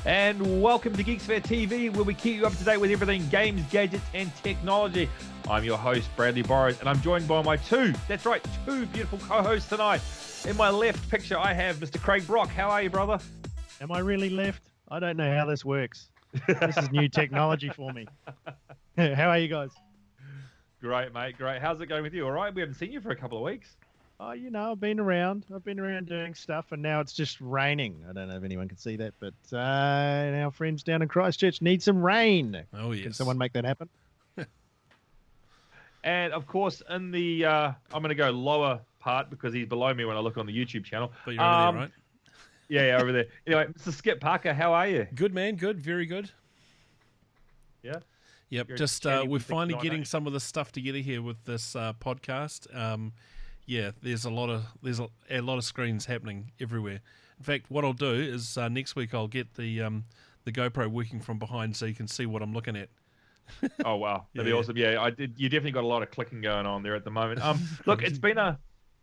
And welcome to Geeksphere TV, where we keep you up to date with everything games, gadgets, and technology. I'm your host, Bradley Borrows, and I'm joined by my two beautiful co-hosts tonight. In my left picture, I have Mr. Craig Brock. How are you, brother? Am I really left? I don't know how this works. This is new technology for me. How are you guys? Great, mate. Great. How's it going with you? All right? We haven't seen you for a couple of weeks. Oh, I've been around. I've been around doing stuff, and now it's just raining. I don't know if anyone can see that, but our friends down in Christchurch need some rain. Oh, yes. Can someone make that happen? And, of course, in the... I'm going to go lower part because he's below me when I look on the YouTube channel. But you're over there, right? Yeah, over there. Anyway, Mr. Skip Parker, how are you? Good, man. Good. Very good. Yeah? Yep. Just we're finally getting some of the stuff together here with this podcast. Yeah, there's a lot of screens happening everywhere. In fact, what I'll do is next week I'll get the GoPro working from behind so you can see what I'm looking at. Oh wow, that'd be awesome. Yeah, you definitely got a lot of clicking going on there at the moment. Look, it's been an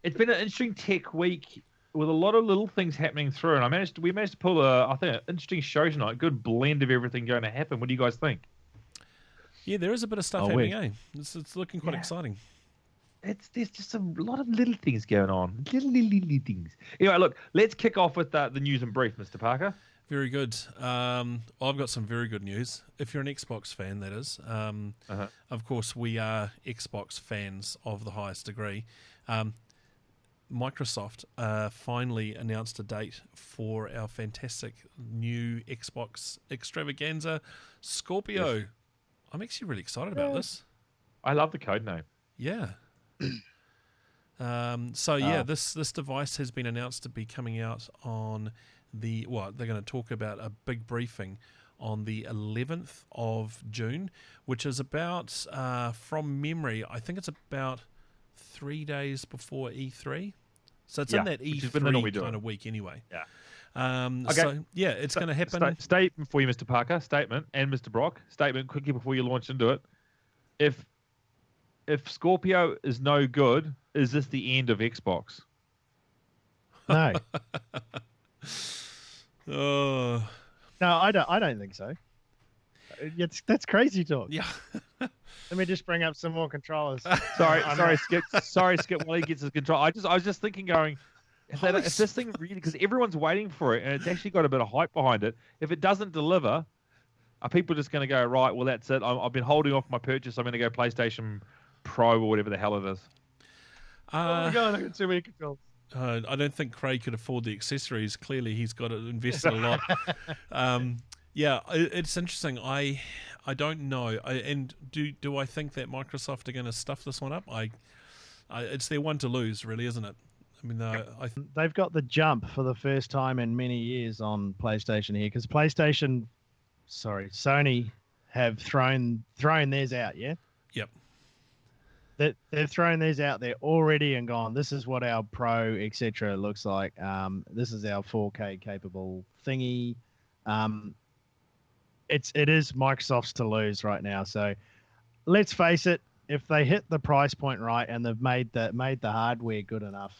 interesting tech week with a lot of little things happening through, and we managed to pull an interesting show tonight. A good blend of everything going to happen. What do you guys think? Yeah, there is a bit of stuff happening. It's looking quite exciting. There's just a lot of little things going on. Little things. Anyway, look, let's kick off with the news and brief, Mr. Parker. Very good. I've got some very good news. If you're an Xbox fan, that is. Of course, we are Xbox fans of the highest degree. Microsoft finally announced a date for our fantastic new Xbox extravaganza, Scorpio. Yes. I'm actually really excited about this. I love the code name. Yeah. This device has been announced to be coming out on they're going to talk about a big briefing on the 11th of June, which is about, from memory, I think it's about 3 days before E3. So it's in that E3 kind of week anyway. Yeah. Okay. So, yeah, it's going to happen. Statement for you, Mr. Parker. Statement. And Mr. Brock. Statement quickly before you launch into it. If Scorpio is no good, is this the end of Xbox? No. No, I don't think so. That's crazy talk. Yeah. Let me just bring up some more controllers. Sorry, Skip. Sorry, Skip. While he gets his control, I was just thinking, if this thing really, because everyone's waiting for it, and it's actually got a bit of hype behind it. If it doesn't deliver, are people just going to go, right? Well, that's it. I've been holding off my purchase. I'm going to go PlayStation Pro or whatever the hell it is. Oh my God, I got too many controls. I don't think Craig could afford the accessories. Clearly, he's got to invest a lot. Yeah, it's interesting. I don't know. And do I think that Microsoft are going to stuff this one up? It's their one to lose, really, isn't it? I mean, they've got the jump for the first time in many years on PlayStation here, because Sony have thrown theirs out. Yeah. Yep. They've thrown these out there already and gone, this is what our Pro, etc. looks like. This is our 4K capable thingy. It is Microsoft's to lose right now. So let's face it, if they hit the price point right and they've made the hardware good enough,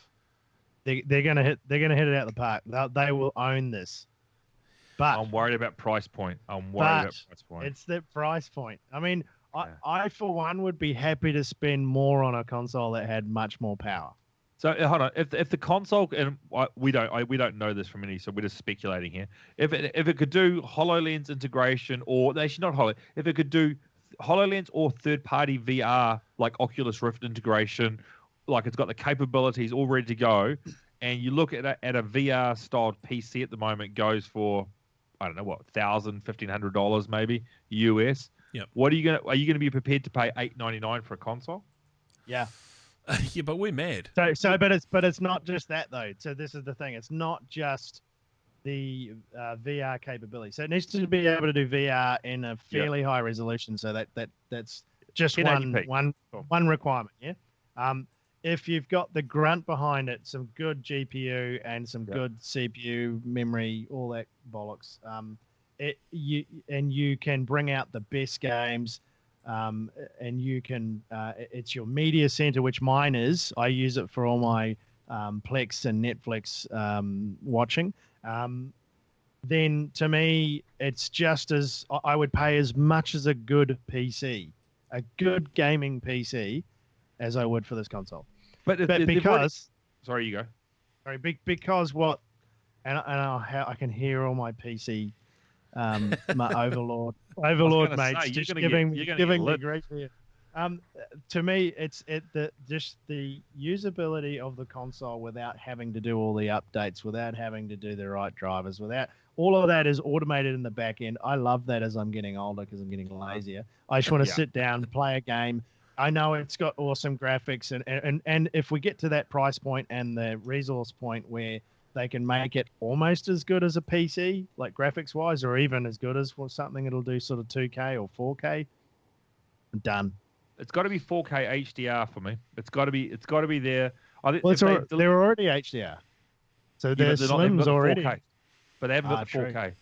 they're gonna hit it out the park. They will own this. But I'm worried about price point. It's the price point. I mean, I for one would be happy to spend more on a console that had much more power. So hold on, if the console, and we don't know this from any, so we're just speculating here. If it could do HoloLens integration, or actually not HoloLens, if it could do HoloLens or third-party VR like Oculus Rift integration, like it's got the capabilities all ready to go, and you look at a VR-styled PC at the moment goes for, I don't know what, $1,000, $1,500 maybe US. Yep. Are you gonna be prepared to pay $899 for a console? Yeah. Yeah, but we're mad. But it's not just that though. So this is the thing. It's not just the VR capability. So it needs to be able to do VR in a fairly high resolution. So that's just one requirement. Yeah. If you've got the grunt behind it, some good GPU and some good CPU memory, all that bollocks. You can bring out the best games, and you can. It's your media center, which mine is. I use it for all my Plex and Netflix watching. then to me, it's just as I would pay as much as a good PC, a good gaming PC, as I would for this console. But Because, sorry, you go. sorry, because what, and I can hear all my PC, my overlord mates say, just you're giving gonna me great here. To me, it's just the usability of the console without having to do all the updates, without having to do the right drivers, without all of that is automated in the back end. I love that as I'm getting older because I'm getting lazier. I just want to sit down, play a game. I know it's got awesome graphics, and if we get to that price point and the resource point where they can make it almost as good as a PC, like graphics wise, or even as good as for something it'll do sort of 2K or 4K, I'm done. It's got to be 4K HDR for me. It's got to be there. I think Well, they're already HDR, so their but they haven't Slim's got the already. 4K, but they haven't got the True. 4K,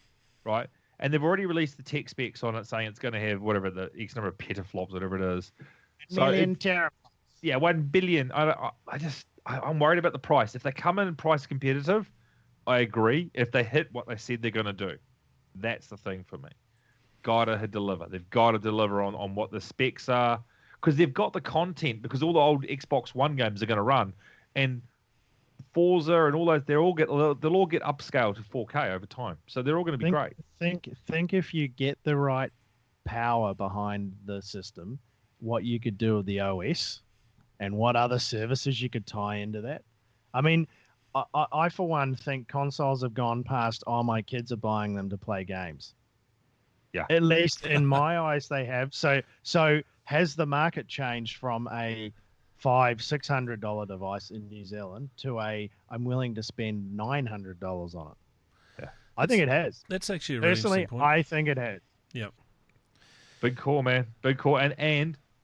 right? And they've already released the tech specs on it, saying it's going to have whatever the X number of petaflops, whatever it is. Million terabytes. Yeah, 1 billion. I'm worried about the price. If they come in price competitive, I agree. If they hit what they said they're going to do, that's the thing for me. Gotta deliver. They've got to deliver on what the specs are, because they've got the content. Because all the old Xbox One games are going to run, and Forza and all those, they'll all get upscaled to 4K over time. So they're all going to be great. Think if you get the right power behind the system, what you could do with the OS, and what other services you could tie into that. I mean, I for one think consoles have gone past, oh, my kids are buying them to play games. Yeah. At least in my eyes, they have. So has the market changed from a $500-$600 device in New Zealand to I'm willing to spend $900 on it? Yeah. I think it has. That's actually a really Personally, interesting point. I think it has. Yep. Big call, man. Big call.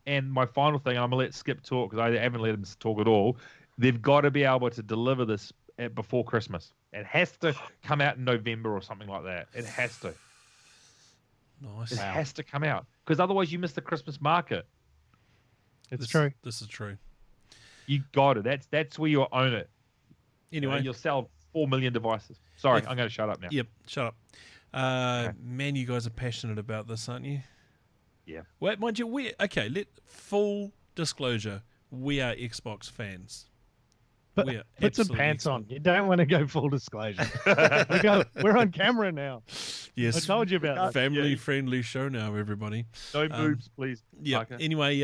And my final thing, I'm gonna let Skip talk because I haven't let him talk at all. They've got to be able to deliver this before Christmas. It has to come out in November or something like that. It has to. Nice. It has to come out, because otherwise you miss the Christmas market. It's true. This is true. You got it. That's where you'll own it. Anyway, you'll sell 4 million devices. Sorry, I'm going to shut up now. Yep, shut up. Okay. Man, you guys are passionate about this, aren't you? Yeah. Well, mind you, full disclosure, we are Xbox fans. But We are put some absolute pants on. Xbox. You don't want to go full disclosure. We're on camera now. Yes, I told you about that. family-friendly show now, everybody. No boobs, please. Yeah. Parker. Anyway,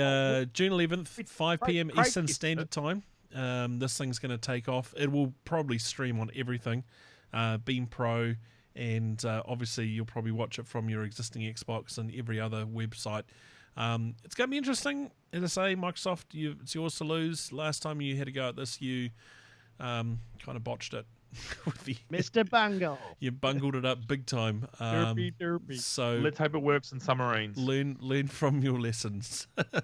June 11th, 5 p.m. Craig Eastern gets Standard Time. This thing's going to take off. It will probably stream on everything, Beam Pro, and obviously you'll probably watch it from your existing Xbox and every other website. It's going to be interesting. As I say, Microsoft, it's yours to lose. Last time you had a go at this, you kind of botched it. Mr. Bungle. You bungled it up big time. Derpy. So Let's hope it works in submarines. learn from your lessons. Yes,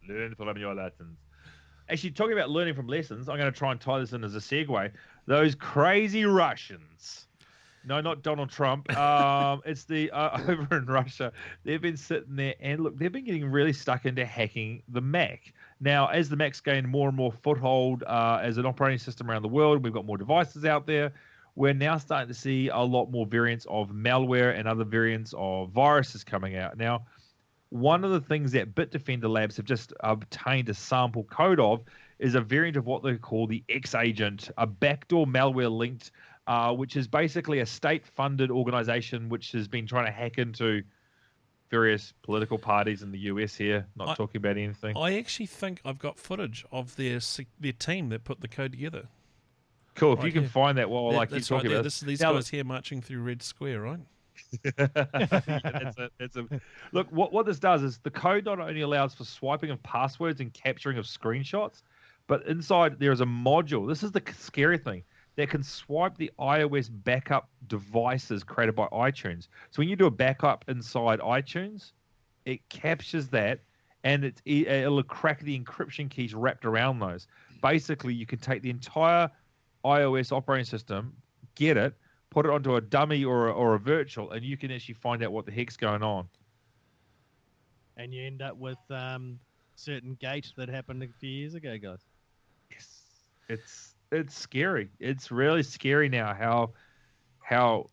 learn from your lessons. Actually, talking about learning from lessons, I'm going to try and tie this in as a segue. Those crazy Russians. No, not Donald Trump. It's the over in Russia. They've been sitting there and look, they've been getting really stuck into hacking the Mac. Now, as the Mac's gained more and more foothold as an operating system around the world, we've got more devices out there. We're now starting to see a lot more variants of malware and other variants of viruses coming out. Now, one of the things that Bitdefender Labs have just obtained a sample code of is a variant of what they call the X agent, a backdoor malware linked, which is basically a state-funded organization which has been trying to hack into various political parties in the US here. Not talking about anything. I actually think I've got footage of their team that put the code together. Cool. If Right you can here. find that while I keep That's talking right about there. These Now, guys here marching through Red Square, right? That's it. Look, what this does is the code not only allows for swiping of passwords and capturing of screenshots, but inside there is a module. This is the scary thing, that can swipe the iOS backup devices created by iTunes. So when you do a backup inside iTunes, it captures that, and it'll crack the encryption keys wrapped around those. Basically, you can take the entire iOS operating system, get it, put it onto a dummy or a virtual, and you can actually find out what the heck's going on. And you end up with certain gate that happened a few years ago, guys. Yes, it's scary. It's really scary now how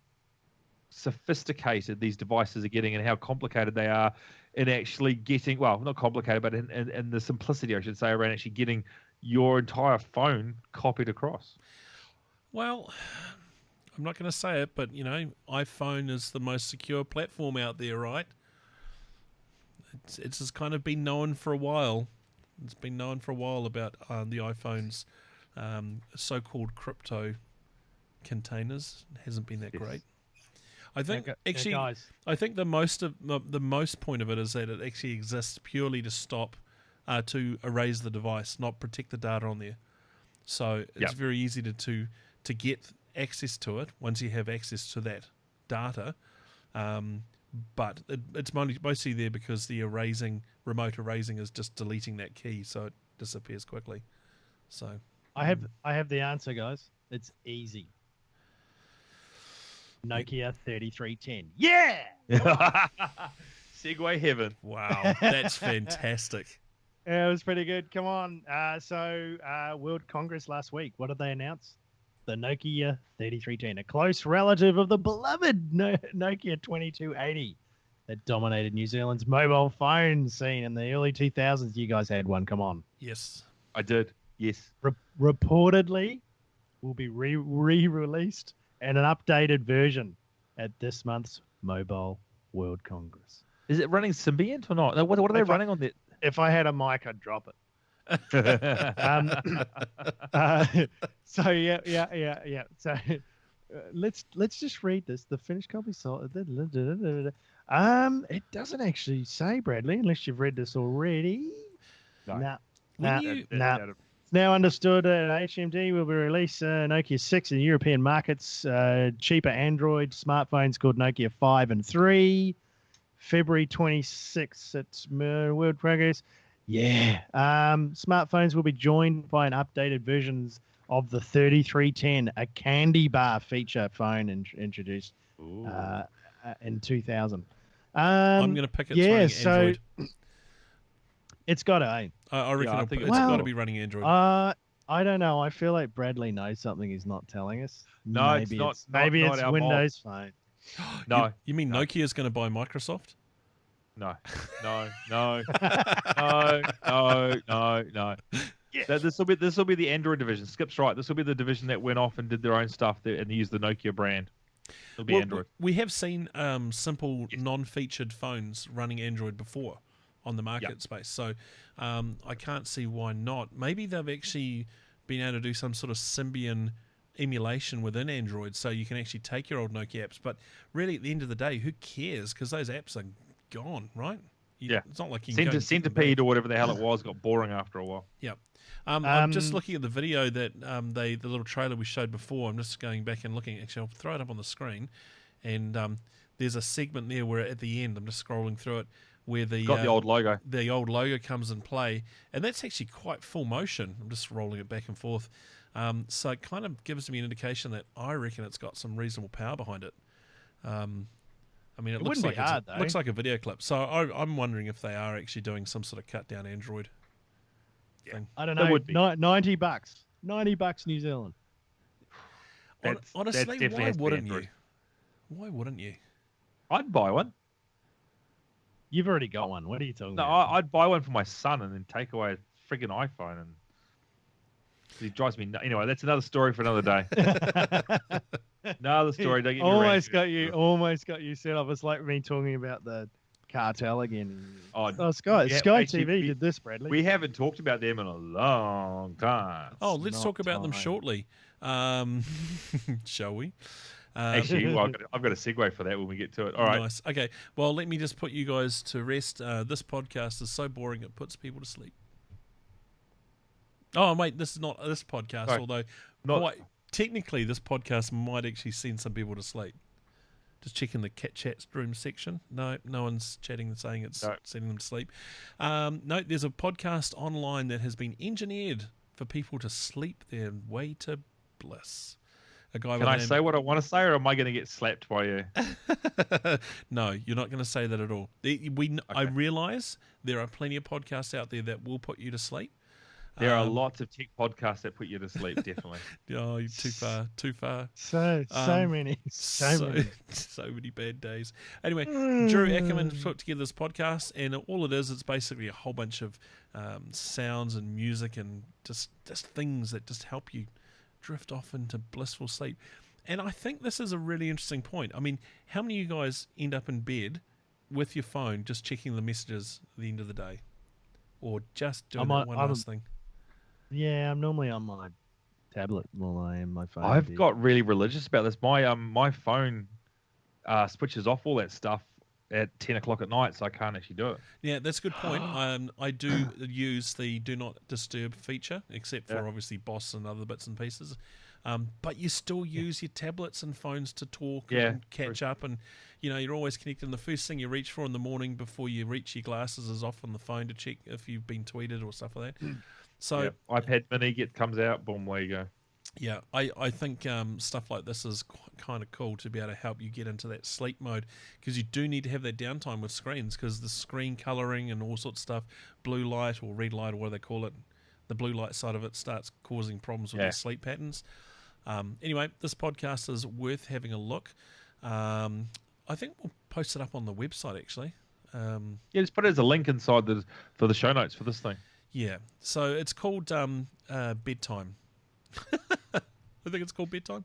sophisticated these devices are getting and how complicated they are in actually getting, well, not complicated, but in the simplicity, I should say, around actually getting your entire phone copied across. Well, I'm not going to say it, but, iPhone is the most secure platform out there, right? It's just kind of been known for a while. It's been known for a while about the iPhone's so-called crypto containers. It hasn't been that great. I think I think the most point of it is that it actually exists purely to stop, to erase the device, not protect the data on there. So it's very easy to get access to it once you have access to that data. But it's mostly there because the remote erasing is just deleting that key, so it disappears quickly. So I have the answer, guys. It's easy. Nokia 3310. Yeah. Segway heaven. Wow, that's fantastic. Yeah, it was pretty good. Come on. So World Congress last week. What did they announce? The Nokia 3310, a close relative of the beloved Nokia 2280 that dominated New Zealand's mobile phone scene in the early 2000s. You guys had one. Come on. Yes. I did. Yes. Reportedly will be re-released and an updated version at this month's Mobile World Congress. Is it running Symbiont or not? What are they running on there? If I had a mic, I'd drop it. So yeah. So let's just read this. The finished copy sold. It doesn't actually say, Bradley, unless you've read this already. No. It's now understood that HMD will be released Nokia 6 in European markets. Cheaper Android smartphones called Nokia 5 and 3. February 26th at World Progress. Yeah. Smartphones will be joined by an updated versions of the 3310, a candy bar feature phone introduced in 2000. I'm going to pick it running Android. It's got to. I reckon it's got to be running Android. I don't know. I feel like Bradley knows something he's not telling us. No, maybe it's not. Maybe it's Windows Phone. No. You mean Nokia's going to buy Microsoft? No. Yeah. This will be the Android division. Skip's right. This will be the division that went off and did their own stuff and used the Nokia brand. It'll be Android. We have seen simple non-featured phones running Android before on the market space, so I can't see why not. Maybe they've actually been able to do some sort of Symbian emulation within Android, so you can actually take your old Nokia apps. But really, at the end of the day, who cares? Because those apps are gone, right? It's not like you can Centipede or whatever the hell it was got boring after a while. Yep. I'm just looking at the video that the little trailer we showed before. I'm just going back and looking. Actually, I'll throw it up on the screen, and there's a segment there where at the end, I'm just scrolling through it, where the old logo. The old logo comes in play, and that's actually quite full motion. I'm just rolling it back and forth. So it kind of gives me an indication that I reckon it's got some reasonable power behind it. I mean, it looks like looks like a video clip. So I'm wondering if they are actually doing some sort of cut down Android thing. I don't know. $90. $90 New Zealand. Honestly, why wouldn't you? Why wouldn't you? I'd buy one. You've already got one. What are you talking about? No, I'd buy one for my son and then take away a friggin' iPhone. And he drives me nuts. Anyway, that's another story for another day. Another story. Don't get me almost got you set up. It's like me talking about the cartel again. Sky TV did this, Bradley. We haven't talked about them in a long time. Oh, let's talk about them shortly. Shall we? Actually, I've got a segue for that when we get to it. All right. Nice. Okay. Well, let me just put you guys to rest. This podcast is so boring it puts people to sleep. Oh, wait, this is not this podcast, although technically this podcast might actually send some people to sleep. Just checking the chat room section. No one's chatting and saying it's sending them to sleep. No, there's a podcast online that has been engineered for people to sleep their way to bliss. Can I say what I want to say, or am I going to get slapped by you? No, you're not going to say that at all. I realise there are plenty of podcasts out there that will put you to sleep. There are lots of tech podcasts that put you to sleep, definitely. Oh, you're too far. So many. So many bad days. Anyway, Drew Ackerman put together this podcast, and all it is, it's basically a whole bunch of sounds and music and just things that just help you drift off into blissful sleep. And I think this is a really interesting point. I mean, how many of you guys end up in bed with your phone just checking the messages at the end of the day? Or just doing one last thing? Yeah, I'm normally on my tablet while I am my phone. I've got really religious about this. My phone switches off all that stuff at 10 o'clock at night, so I can't actually do it. Yeah, that's a good point. I do use the Do Not Disturb feature, except for obviously Boss and other bits and pieces. But you still use your tablets and phones to talk and catch up, and you're always connected. And the first thing you reach for in the morning before you reach your glasses is off on the phone to check if you've been tweeted or stuff like that. So iPad Mini comes out, boom, there you go. Yeah, I think stuff like this is kind of cool to be able to help you get into that sleep mode, because you do need to have that downtime with screens, because the screen colouring and all sorts of stuff, blue light or red light or what they call it, the blue light side of it starts causing problems with your sleep patterns. Anyway, this podcast is worth having a look. I think we'll post it up on the website, actually. Just put it as a link inside for the show notes for this thing. Yeah, so it's called Bedtime. I think it's called Bedtime.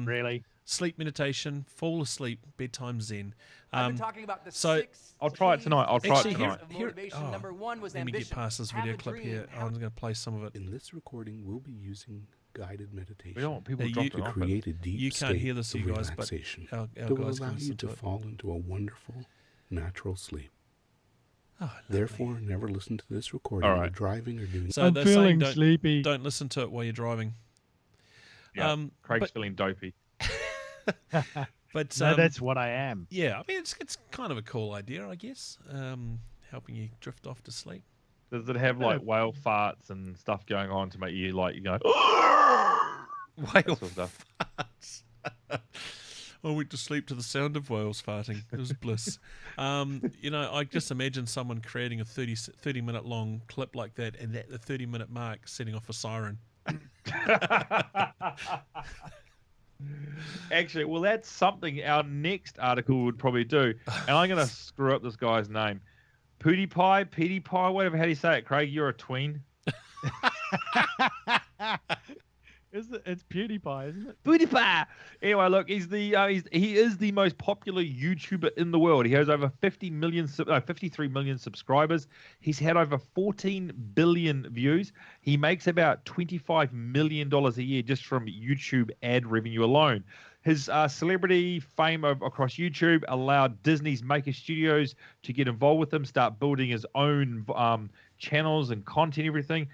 Really? Sleep meditation, fall asleep, bedtime zen. I've been talking about the six I'll try it tonight. Number one was let me get past this video clip here. I'm going to play some of it. In this recording, we'll be using guided meditation. We don't want people to create a deep you can't hear this, of you guys, but relaxation our that will guys allow can you listen to to it. fall into a wonderful, natural sleep. Oh, Therefore, never listen to this recording while driving or doing. So I'm they're feeling saying sleepy. Don't listen to it while you're driving. Yeah, Craig's feeling dopey. But no, that's what I am. Yeah, I mean it's kind of a cool idea, I guess. Helping you drift off to sleep. Does it have like whale farts and stuff going on to make you you go whale farts? I went to sleep to the sound of whales farting. It was bliss. I just imagine someone creating a 30-minute long clip like that, and at the 30-minute mark setting off a siren. Actually, well, that's something our next article would probably do. And I'm going to screw up this guy's name. PewDiePie, whatever, how do you say it, Craig? You're a tween. It's PewDiePie, isn't it? PewDiePie. Anyway, look, he is the most popular YouTuber in the world. He has over 53 million subscribers. He's had over 14 billion views. He makes about $25 million a year just from YouTube ad revenue alone. His celebrity fame across YouTube allowed Disney's Maker Studios to get involved with him, start building his own channels and content, everything.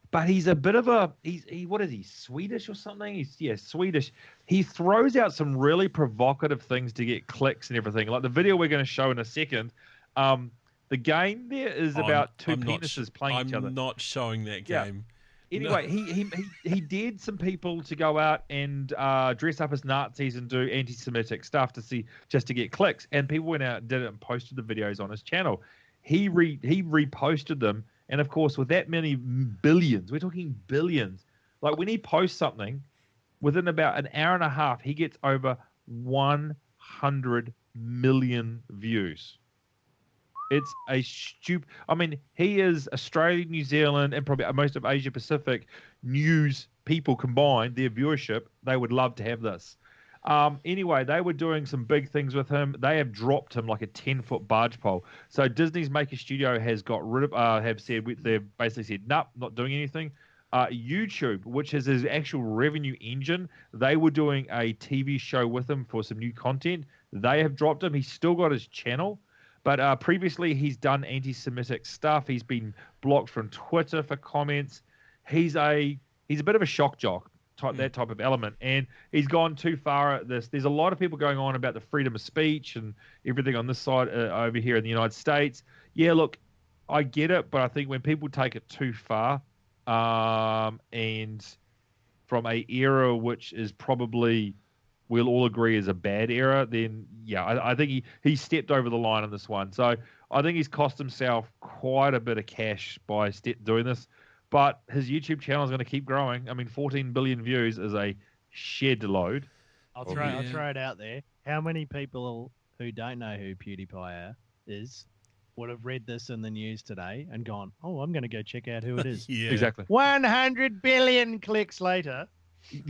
But he's a bit of what is he, Swedish or something? He's Swedish. He throws out some really provocative things to get clicks and everything. Like the video we're going to show in a second. The game there is about two penises playing each other. I'm not showing that game. Yeah. Anyway, no. he dared some people to go out and dress up as Nazis and do anti-Semitic stuff just to get clicks. And people went out and did it and posted the videos on his channel. He reposted them. And, of course, with that many billions, we're talking billions. Like, when he posts something, within about an hour and a half, he gets over 100 million views. It's a stupid... I mean, he is Australia, New Zealand, and probably most of Asia-Pacific news people combined, their viewership, they would love to have this. Anyway, they were doing some big things with him. They have dropped him like a 10-foot barge pole. So Disney's Maker Studio has got rid of, they've basically said, nope, not doing anything. YouTube, which is his actual revenue engine, they were doing a TV show with him for some new content. They have dropped him. He's still got his channel, but previously he's done anti-Semitic stuff. He's been blocked from Twitter for comments. He's a bit of a shock jock. That type of element, and he's gone too far at this. There's a lot of people going on about the freedom of speech and everything on this side over here in the United States. Yeah, look, I get it, but I think when people take it too far, and from a era which is probably we'll all agree is a bad era, then yeah, I think he stepped over the line on this one. So I think he's cost himself quite a bit of cash by doing this. but his YouTube channel is going to keep growing. I mean, 14 billion views is a shed load. I'll throw it out there. How many people who don't know who PewDiePie is would have read this in the news today and gone, "Oh, I'm going to go check out who it is." Yeah, Exactly. 100 billion clicks later,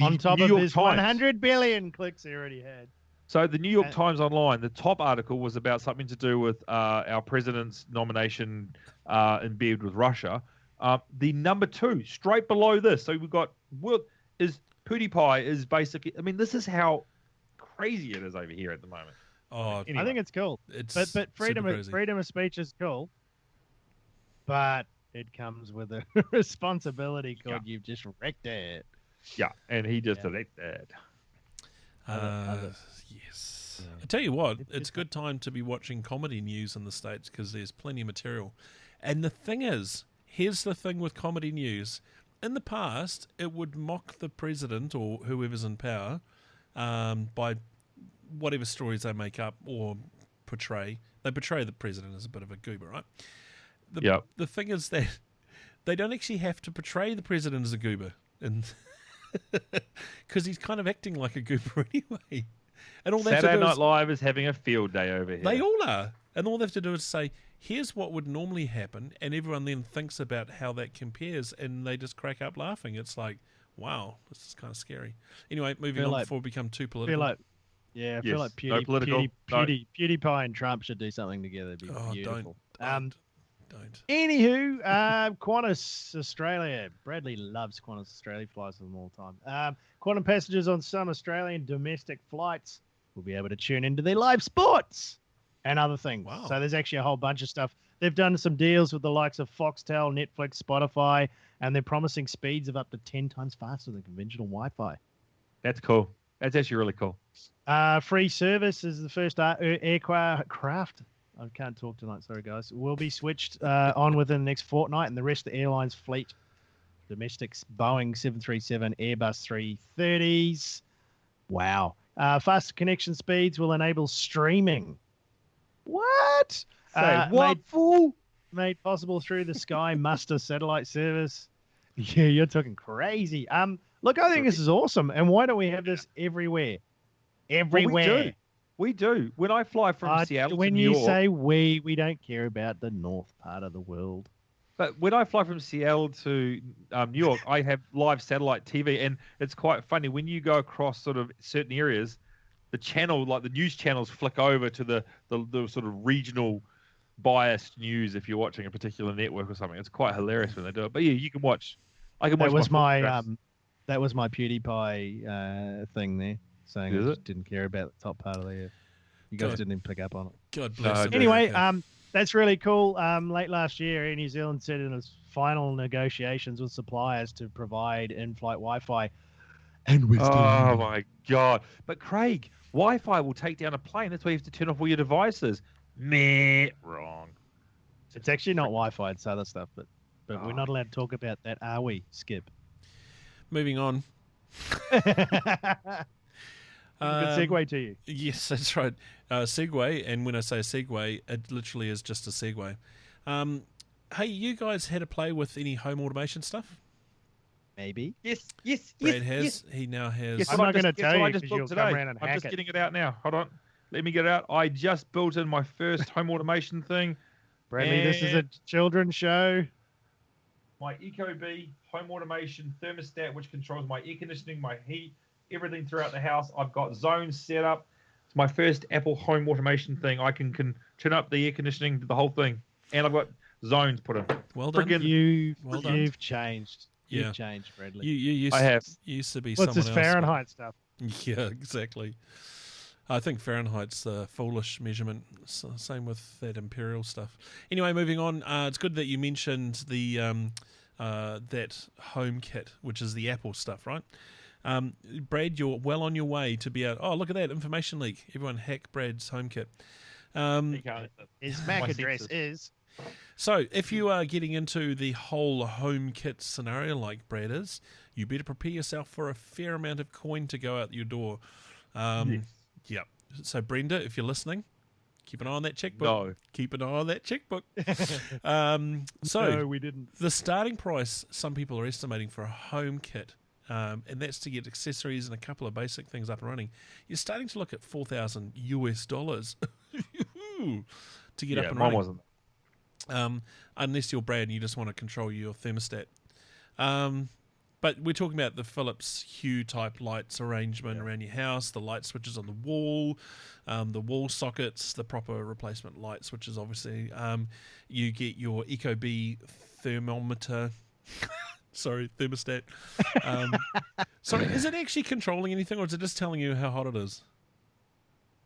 on top of his 100 billion clicks he already had. So the New York Times Online, the top article was about something to do with our president's nomination in bed with Russia. The number 2, straight below this. So we've got PewDiePie is basically. I mean, this is how crazy it is over here at the moment. Oh, anyway. I think it's cool. But freedom of speech is cool. But it comes with a responsibility called you've just wrecked it. Yeah, and he just wrecked it. Yes. I tell you what, it's a good time to be watching comedy news in the States because there's plenty of material. And the thing is, here's the thing with comedy news. In the past, it would mock the president or whoever's in power by whatever stories they make up or portray. They portray the president as a bit of a goober, right? The thing is that they don't actually have to portray the president as a goober, because he's kind of acting like a goober anyway. And all Saturday Night Live is having a field day over here. They all are. And all they have to do is say, here's what would normally happen, and everyone then thinks about how that compares, and they just crack up laughing. It's like, wow, this is kind of scary. Anyway, moving on before we become too political. I feel like PewDiePie and Trump should do something together. It'd be beautiful. Don't. Anywho, Qantas Australia. Bradley loves Qantas Australia, flies them all the time. Quantum passengers on some Australian domestic flights will be able to tune into their live sports and other things. Wow. So there's actually a whole bunch of stuff. They've done some deals with the likes of Foxtel, Netflix, Spotify, and they're promising speeds of up to 10 times faster than conventional Wi-Fi. That's cool. That's actually really cool. Free service is the first aircraft. I can't talk tonight, sorry guys. Will be switched on within the next fortnight, and the rest of the airline's fleet, domestics, Boeing 737, Airbus 330s. Wow. Faster connection speeds will enable streaming. What? What, fool? Made possible through the Sky Muster satellite service. Yeah, you're talking crazy. Look, I think this is awesome. And why don't we have this everywhere? Everywhere. Well, we do. When I fly from Seattle to New York. When you say we don't care about the north part of the world. But when I fly from Seattle to New York, I have live satellite TV, and it's quite funny when you go across sort of certain areas, the channel, like the news channels, flick over to the sort of regional biased news if you're watching a particular network or something. It's quite hilarious when they do it. But yeah, you can watch. I can watch. That was my PewDiePie thing there, saying I just didn't care about the top part of the earth. You guys didn't even pick up on it. God bless him. Anyway, that's really cool. Late last year, Air New Zealand said in its final negotiations with suppliers to provide in-flight Wi-Fi. And we're still my God. But Craig, Wi-Fi will take down a plane. That's why you have to turn off all your devices. Meh. Wrong. It's actually not Wi-Fi. It's other stuff. But we're not allowed to talk about that, are we, Skip? Moving on. Good segue to you. Yes, that's right. Segue, and when I say segue, it literally is just a segue. Hey, you guys had a play with any home automation stuff? Maybe. Yes. Brad has. Yes. He now has. Yes, I'm not going to tell you because you'll come around and hack it. I'm just getting it out now. Hold on. Let me get it out. I just built in my first home automation thing. Bradley, this is a children's show. My Ecobee home automation thermostat, which controls my air conditioning, my heat, everything throughout the house. I've got zones set up. It's my first Apple home automation thing. I can turn up the air conditioning, the whole thing. And I've got zones put in. Well done. You've changed. Yeah. You've changed, Bradley. You used to be What's someone this else. Fahrenheit stuff? Yeah, exactly. I think Fahrenheit's the foolish measurement. Same with that imperial stuff. Anyway, moving on. It's good that you mentioned the that Homekit, which is the Apple stuff, right? Brad, you're well on your way to be out. Oh, look at that information leak. Everyone hack Brad's Homekit. His MAC address is. So, if you are getting into the whole HomeKit scenario like Brad is, you better prepare yourself for a fair amount of coin to go out your door. Yes. Yeah. So, Brenda, if you're listening, Keep an eye on that checkbook. No. Keep an eye on that checkbook. No, we didn't. The starting price, some people are estimating for a HomeKit, and that's to get accessories and a couple of basic things up and running. You're starting to look at $4,000 to get up and mine running. wasn't. Unless you're Brad and you just want to control your thermostat. But we're talking about the Philips Hue type lights arrangement around your house, the light switches on the wall sockets, the proper replacement light switches, obviously. You get your Ecobee thermometer. Sorry, thermostat. Sorry, is it actually controlling anything, or is it just telling you how hot it is?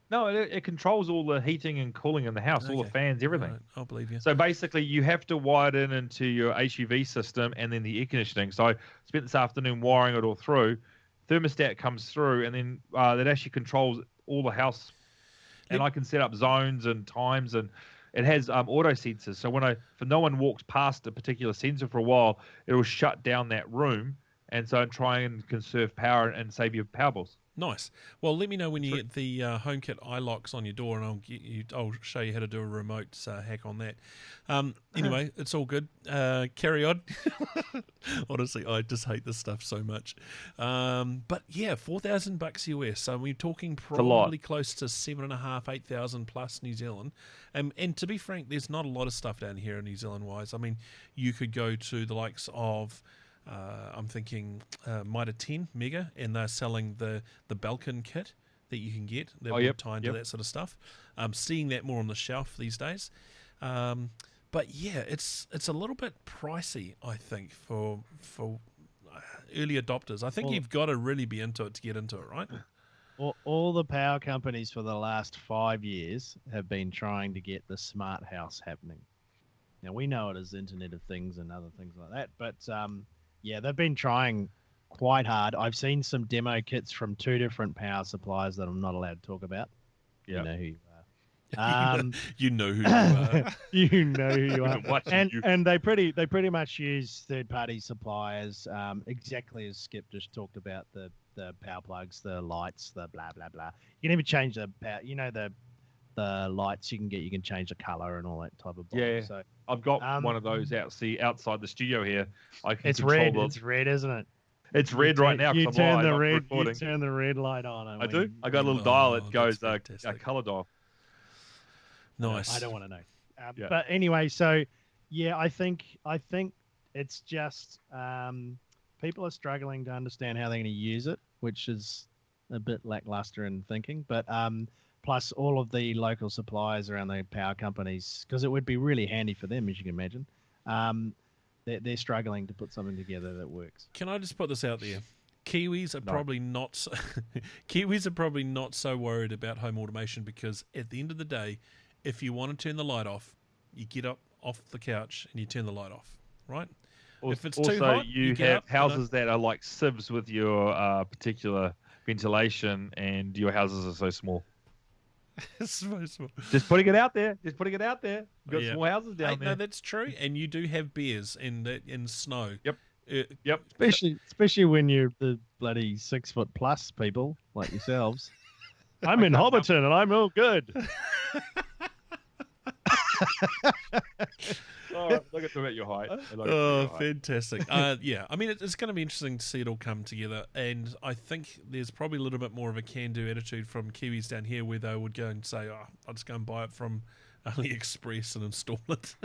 No, it controls all the heating and cooling in the house, all the fans, everything. Right, I'll believe you. So basically, you have to wire it into your HUV system and then the air conditioning. So I spent this afternoon wiring it all through. Thermostat comes through, and then that actually controls all the house. And I can set up zones and times, and it has auto sensors. So if no one walks past a particular sensor for a while, it will shut down that room, and so try and conserve power and save your power bills. Nice. Well, let me know when you get the HomeKit iLocks on your door, and I'll show you how to do a remote hack on that. Anyway, it's all good. Carry on. Honestly, I just hate this stuff so much. But yeah, $4,000 US. So we're talking probably close to 7,500, 8,000 plus New Zealand. And to be frank, there's not a lot of stuff down here in New Zealand wise. I mean, you could go to the likes of I'm thinking Mitre 10 Mega, and they're selling the Belkin kit that you can get that would tie into that sort of stuff. I'm seeing that more on the shelf these days. But yeah, it's a little bit pricey, I think, for early adopters. I think you've got to really be into it to get into it, right? All the power companies for the last 5 years have been trying to get the smart house happening. Now, we know it as Internet of Things and other things like that, but yeah, they've been trying quite hard. I've seen some demo kits from 2 different power suppliers that I'm not allowed to talk about. You know who you are. You know who you are. You know who you are. And they pretty much use third-party suppliers, exactly as Skip just talked about, the power plugs, the lights, the blah, blah, blah. You can even change the power, the lights you can change the color and all that type of stuff. Yeah, so I've got one of those outside the studio here. It's red. It's red, isn't it? It's red right now. You turn the red. You turn the red light on. I do. I got a little dial that goes a color dial. Nice. I don't want to know. But anyway, so yeah, I think it's just people are struggling to understand how they're going to use it, which is a bit lackluster in thinking. But plus all of the local suppliers around the power companies, because it would be really handy for them, as you can imagine. They're struggling to put something together that works. Can I just put this out there? Kiwis are probably not so worried about home automation, because at the end of the day, if you want to turn the light off, you get up off the couch and you turn the light off, right? If it's too hot, you have houses that are like sieves with your particular ventilation, and your houses are so small. It's so small. Just putting it out there. You've got small houses down there. No, that's true. And you do have bears in snow. Yep. Especially when you're the bloody 6 foot plus people like yourselves. I'm in Hobbiton and I'm all good. Look at your height. Fantastic. Yeah, I mean, it's going to be interesting to see it all come together, and I think there's probably a little bit more of a can-do attitude from Kiwis down here, where they would go and say, I'll just go and buy it from AliExpress and install it.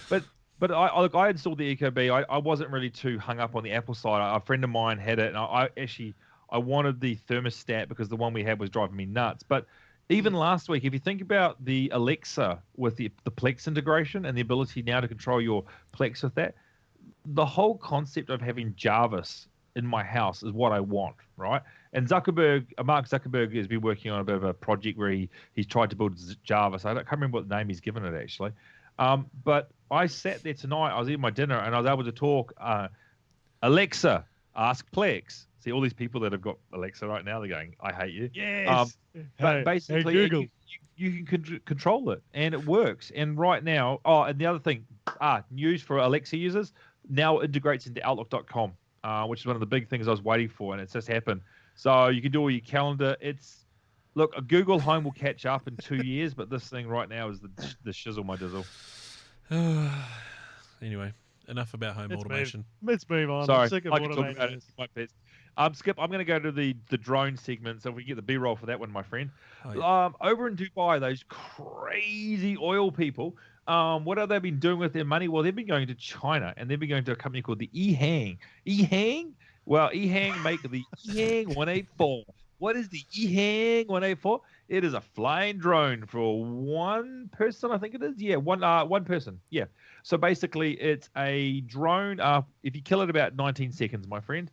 But I installed the Ecobee. I wasn't really too hung up on the Apple side. A friend of mine had it, and I wanted the thermostat because the one we had was driving me nuts. But even last week, if you think about the Alexa with the Plex integration and the ability now to control your Plex with that, the whole concept of having Jarvis in my house is what I want, right? And Mark Zuckerberg has been working on a bit of a project where he's tried to build Jarvis. I can't remember what name he's given it, actually. But I sat there tonight, I was eating my dinner, and I was able to talk, Alexa, ask Plex. See, all these people that have got Alexa right now, they're going, I hate you. Yes. But basically, Google. You can control it, and it works. And right now, and the other thing, news for Alexa users, now integrates into Outlook.com, which is one of the big things I was waiting for, and it's just happened. So you can do all your calendar. Look, a Google Home will catch up in 2 years, but this thing right now is the shizzle my dizzle. Anyway, enough about home automation. Let's move on. Sorry, I'm sick of I can talk automating about it. My pets. Skip, I'm going to go to the drone segment, so if we get the B-roll for that one, my friend. Oh, yeah. Over in Dubai, those crazy oil people, what have they been doing with their money? Well, they've been going to China, and they've been going to a company called the Ehang. Ehang? Well, Ehang make the Ehang 184. What is the Ehang 184? It is a flying drone for one person, I think it is. Yeah, one person. Yeah. So basically, it's a drone. If you kill it about 19 seconds, my friend,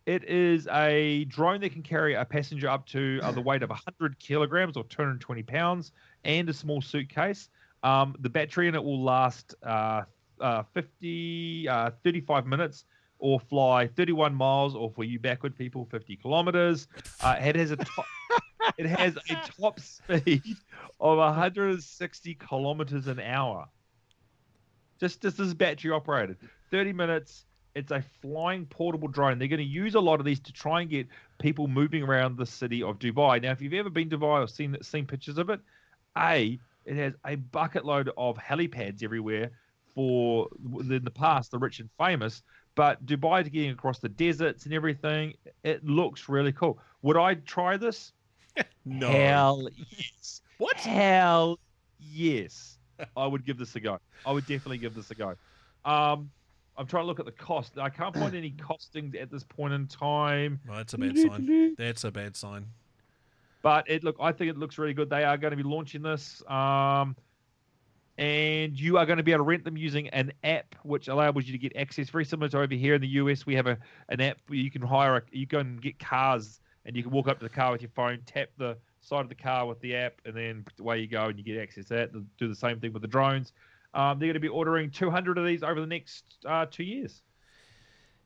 it is a drone that can carry a passenger up to the weight of 100 kilograms or 220 pounds and a small suitcase. The battery in it will last 35 minutes or fly 31 miles, or for you backward people, 50 kilometers. It has a top speed of 160 kilometers an hour. Just this is battery operated. 30 minutes. It's a flying portable drone. They're going to use a lot of these to try and get people moving around the city of Dubai. Now, if you've ever been to Dubai or seen pictures of it, it has a bucket load of helipads everywhere for, in the past, the rich and famous. But Dubai, to getting across the deserts and everything, it looks really cool. Would I try this? No. Hell yes. What? Hell yes. I would give this a go. I would definitely give this a go. I'm trying to look at the cost. I can't find any costings at this point in time. Well, that's a bad sign. That's a bad sign. But I think it looks really good. They are going to be launching this. And you are going to be able to rent them using an app, which allows you to get access. Very similar to over here in the US, we have an app where you can you can get cars, and you can walk up to the car with your phone, tap the side of the car with the app, and then away you go, and you get access to that. They'll do the same thing with the drones. They're going to be ordering 200 of these over the next 2 years.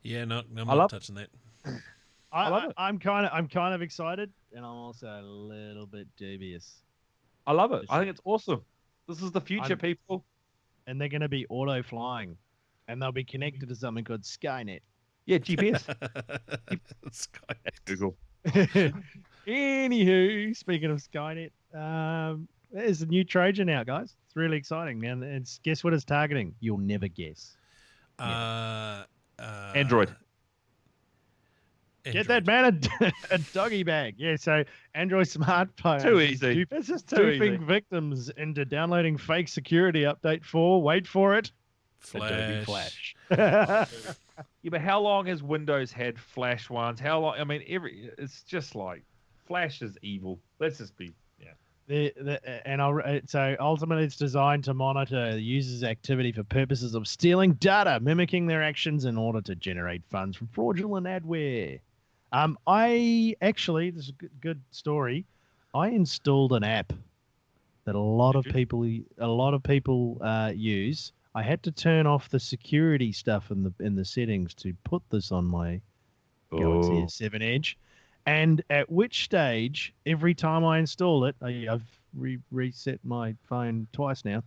Yeah, I'm not touching that. I love it. I'm kind of excited, and I'm also a little bit dubious. I love it. I think it's awesome. This is the future, people. And they're going to be auto flying, and they'll be connected to something called Skynet. Yeah, GPS. Skynet. Google. Anywho, speaking of Skynet, there's a new Trojan out, guys. It's really exciting, and guess what it's targeting? You'll never guess. Android. Get that man a doggy bag. Yeah, so Android smartphone. Too easy. It's just Too duping easy. victims into downloading fake security update for, wait for it, Adobe Flash. Flash. Yeah, but how long has Windows had Flash ones? How long? I mean, it's just like Flash is evil. Let's just be, So ultimately, it's designed to monitor the user's activity for purposes of stealing data, mimicking their actions in order to generate funds from fraudulent adware. This is a good story. I installed an app that a lot of people use. I had to turn off the security stuff in the settings to put this on my Galaxy S7 Edge. And at which stage, every time I install it, I've reset my phone twice now.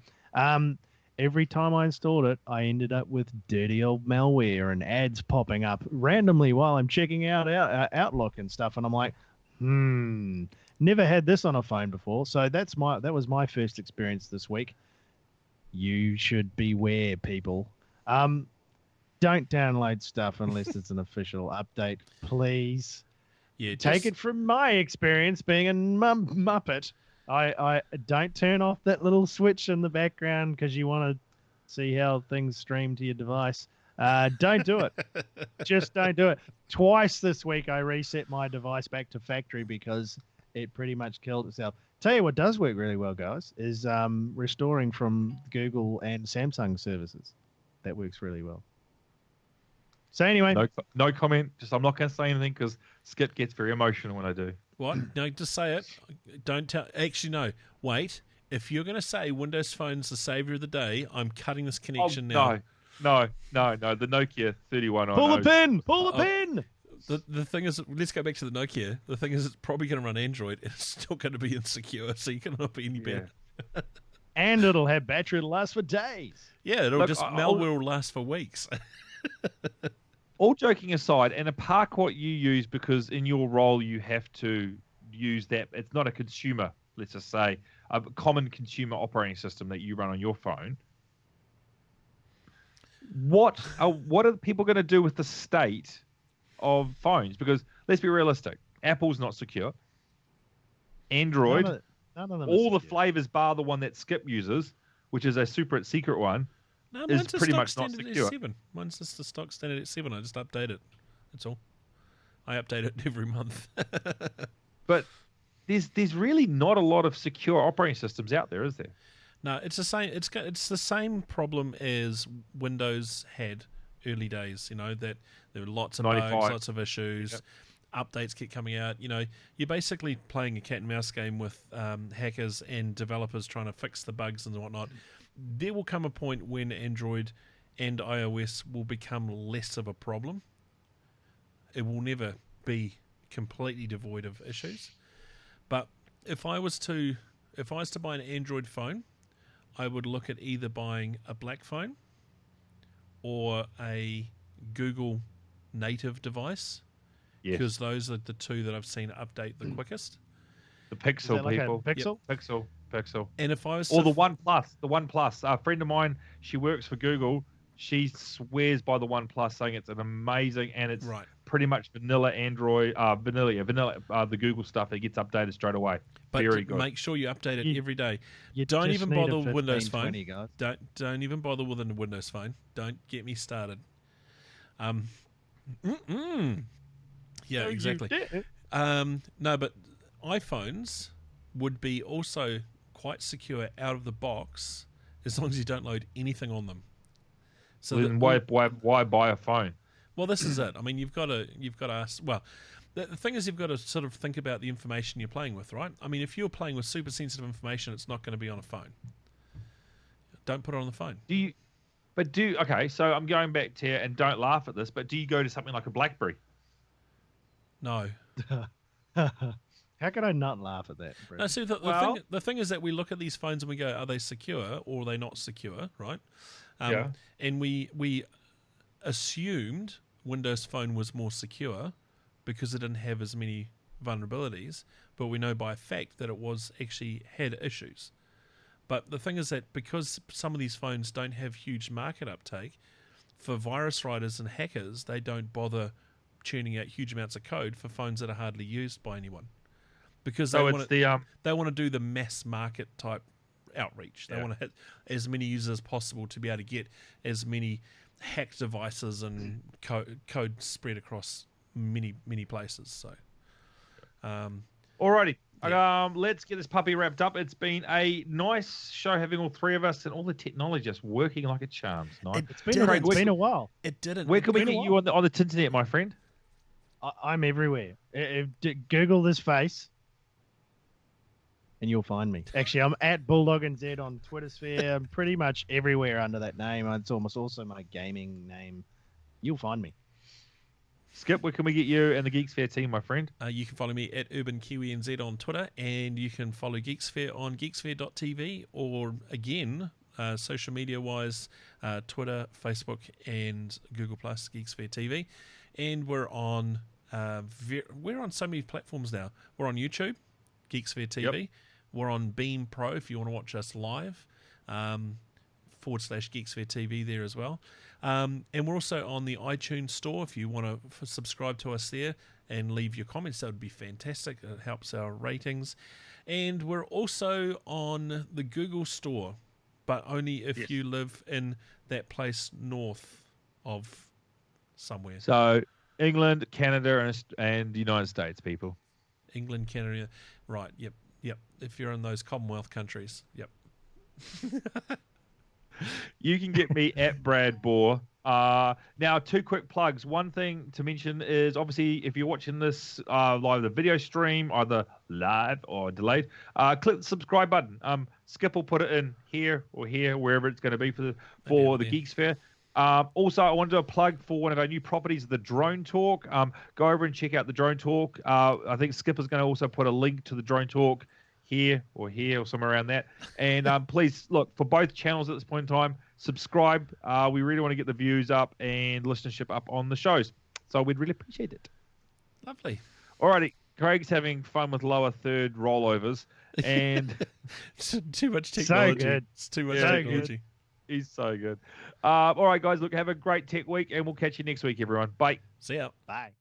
Every time I installed it, I ended up with dirty old malware and ads popping up randomly while I'm checking out Outlook and stuff. And I'm like, never had this on a phone before. So that was my first experience this week. You should beware, people. Don't download stuff unless it's an official update, please. Yeah, Take it from my experience being a muppet. I don't turn off that little switch in the background because you want to see how things stream to your device. Don't do it. Just don't do it. Twice this week I reset my device back to factory because it pretty much killed itself. Tell you what does work really well, guys, is restoring from Google and Samsung services. That works really well. So anyway, no comment. Just I'm not going to say anything because Skip gets very emotional when I do. What? No, just say it. Don't tell. Actually, no. Wait. If you're going to say Windows Phone's the savior of the day, I'm cutting this connection now. No. The Nokia 31. Pull the pin. Pull the pin. The thing is, let's go back to the Nokia. The thing is, it's probably going to run Android, and it's still going to be insecure, so you cannot be any better. And it'll have battery to last for days. Yeah, malware will last for weeks. All joking aside, and apart what you use, because in your role you have to use that. It's not a consumer, let's just say, a common consumer operating system that you run on your phone. What are people going to do with the state of phones? Because let's be realistic, Apple's not secure. Android, none of them all the flavors bar the one that Skip uses, which is a super secret one, is pretty much not secure. Mine's just the stock standard at 7. I just update it. That's all. I update it every month. But there's really not a lot of secure operating systems out there, is there? No, it's the same. It's the same problem as Windows had early days. That there were lots of bugs, lots of issues. Yep. Updates keep coming out. You're basically playing a cat and mouse game with hackers and developers trying to fix the bugs and whatnot. There will come a point when Android and iOS will become less of a problem. It will never be completely devoid of issues. But if I was to buy an Android phone, I would look at either buying a black phone or a Google native device. Because those are the two that I've seen update the quickest. The Pixel, like people. Pixel? Yep. Pixel. And if I was the OnePlus. A friend of mine, she works for Google. She swears by the OnePlus, saying it's an amazing and it's pretty much vanilla Android, vanilla the Google stuff. It gets updated straight away. But very good. Make sure you update it every day. You don't even bother with 15, Windows 20, Phone. guys. Don't even bother with a Windows Phone. Don't get me started. Yeah, exactly. No, but iPhones would be also quite secure out of the box as long as you don't load anything on them. So then why buy a phone? Well, this is it. I mean, you've got to ask. Well, the thing is, you've got to sort of think about the information you're playing with, right? I mean, if you're playing with super sensitive information, it's not going to be on a phone. Don't put it on the phone. Okay, so I'm going back to here, and don't laugh at this, but do you go to something like a BlackBerry? No. How can I not laugh at that, Brett? No, see, the thing is that we look at these phones and we go, are they secure or are they not secure, right? And we assumed Windows Phone was more secure because it didn't have as many vulnerabilities, but we know by fact that it was actually had issues. But the thing is that because some of these phones don't have huge market uptake, for virus writers and hackers, they don't bother churning out huge amounts of code for phones that are hardly used by anyone. Because they want to do the mass market type outreach. They want to hit as many users as possible to be able to get as many hacked devices and code spread across many places. So, alrighty. Yeah. Let's get this puppy wrapped up. It's been a nice show having all three of us and all the technology just working like a charm. Nice. It's been a while. It didn't. Where can we get you on the internet, my friend? I'm everywhere. Google this face, and you'll find me. Actually, I'm at BulldogNZ on Twittersphere. I'm pretty much everywhere under that name. It's almost also my gaming name. You'll find me. Skip, where can we get you and the Geeksphere team, my friend? You can follow me at UrbanKiwiNZ on Twitter, and you can follow Geeksphere on geeksphere.tv, or again, social media-wise, Twitter, Facebook, and Google+, Geeksphere TV. And we're on so many platforms now. We're on YouTube, Geeksphere TV. Yep. We're on Beam Pro if you want to watch us live, /Geeksphere TV there as well. And we're also on the iTunes store. If you want to subscribe to us there and leave your comments, that would be fantastic. It helps our ratings. And we're also on the Google store, but only if you live in that place north of somewhere. So England, Canada, and the United States, people. England, Canada, right? Yep. If you're in those Commonwealth countries, yep. You can get me at Brad Bohr. Now, two quick plugs. One thing to mention is, obviously, if you're watching this live, the video stream, either live or delayed, click the subscribe button. Skip will put it in here or here, wherever it's going to be for the Geeksphere. Also, I wanted to do a plug for one of our new properties, the Drone Talk. Go over and check out the Drone Talk. I think Skip is going to also put a link to the Drone Talk here or somewhere around that. And please, look, for both channels at this point in time, subscribe. We really want to get the views up and listenership up on the shows. So we'd really appreciate it. Lovely. Alrighty. Craig's having fun with lower third rollovers, and it's too much technology. So good. It's too much So technology. he's so good. All right, guys. Look, have a great tech week, and we'll catch you next week, everyone. Bye. See ya. Bye.